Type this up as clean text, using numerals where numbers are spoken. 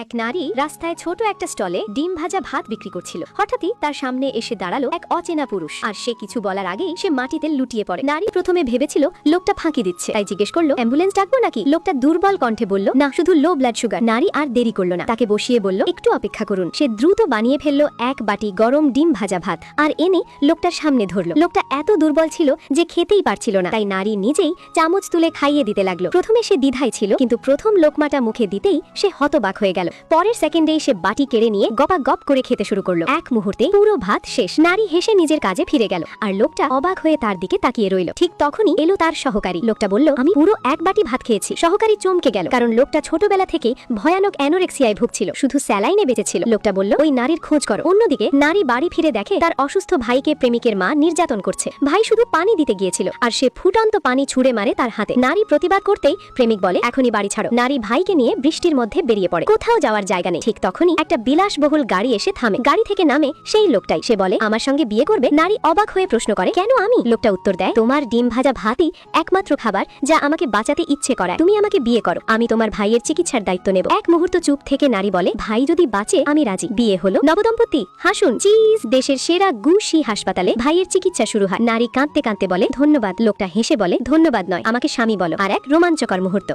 এক নারী রাস্তায় ছোট একটা স্টলে ডিম ভাজা ভাত বিক্রি করছিল। হঠাৎই তার সামনে এসে দাঁড়ালো এক অচেনা পুরুষ, আর সে কিছু বলার আগেই সে মাটিতে লুটিয়ে পড়ে। নারী প্রথমে ভেবেছিল লোকটা ফাঁকি দিচ্ছে, তাই জিজ্ঞেস করলো, অ্যাম্বুলেন্স ডাকবো নাকি? লোকটা দুর্বল কণ্ঠে বলল, না, শুধু লো ব্লাড সুগার। নারী আর দেরি করলো না, তাকে বসিয়ে বলল, একটু অপেক্ষা করুন। সে দ্রুত বানিয়ে ফেললো এক বাটি গরম ডিম ভাজা ভাত আর এনে লোকটার সামনে ধরলো। লোকটা এত দুর্বল ছিল যে খেতেই পারছিল না, তাই নারী নিজেই চামচ তুলে খাইয়ে দিতে লাগলো। প্রথমে সে দ্বিধায় ছিল, কিন্তু প্রথম লোকমাটা মুখে দিতেই সে হতবাক হয়ে গেল। পরের সেকেন্ডেই সে বাটি কেড়ে নিয়ে গপা গপ করে খেতে শুরু করলো। এক মুহূর্তে পুরো ভাত শেষ। নারী হেসে নিজের কাজে ফিরে গেল, আর লোকটা অবাক হয়ে তার দিকে তাকিয়ে রইল। ঠিক তখনই এলো তার সহকারী। লোকটা বলল, আমি পুরো এক বাটি ভাত খেয়েছি। সহকারী চমকে গেল, কারণ লোকটা ছোটবেলা থেকে ভয়ানক অ্যানোরেক্সিয়ায় ভুগছিল, শুধু স্যালাইনে বেঁচেছিল। লোকটা বলল, ওই নারীর খোঁজ করো। অন্যদিকে নারী বাড়ি ফিরে দেখে তার অসুস্থ ভাইকে প্রেমিকের মা নির্যাতন করছে। ভাই শুধু পানি দিতে গিয়েছিল, আর সে ফুটন্ত পানি ছুঁড়ে মারে তার হাতে। নারী প্রতিবাদ করতেই প্রেমিক বলে, এখনই বাড়ি ছাড়ো। নারী ভাইকে নিয়ে বৃষ্টির মধ্যে বেরিয়ে পড়ে। কোথাও যাওয়ার জায়গা নেই। ঠিক তখনই একটা বিলাসবহুল গাড়ি এসে থামে। গাড়ি থেকে নামে সেই লোকটাই। সে বলে, আমার সঙ্গে বিয়ে করবে? নারী অবাক হয়ে প্রশ্ন করে, কেন আমি? লোকটা উত্তর দেয়, তোমার ডিম ভাজা ভাতই একমাত্র খাবার যা আমাকে বাঁচাতে ইচ্ছে করায়। তুমি আমাকে বিয়ে করো, আমি তোমার ভাইয়ের চিকিৎসার দায়িত্ব নেব। এক মুহূর্ত চুপ থেকে নারী বলে, ভাই যদি বাঁচে আমি রাজি। বিয়ে হলো। নবদম্পতি হাসুন। চিজ। দেশের সেরা গুশি হাসপাতালে ভাইয়ের চিকিৎসা শুরু হয়। নারী কাঁদতে কাঁদতে বলে, ধন্যবাদ। লোকটা হেসে বলে, ধন্যবাদ নয়, আমাকে স্বামী বলো। আর এক রোমাঞ্চকর মুহূর্ত।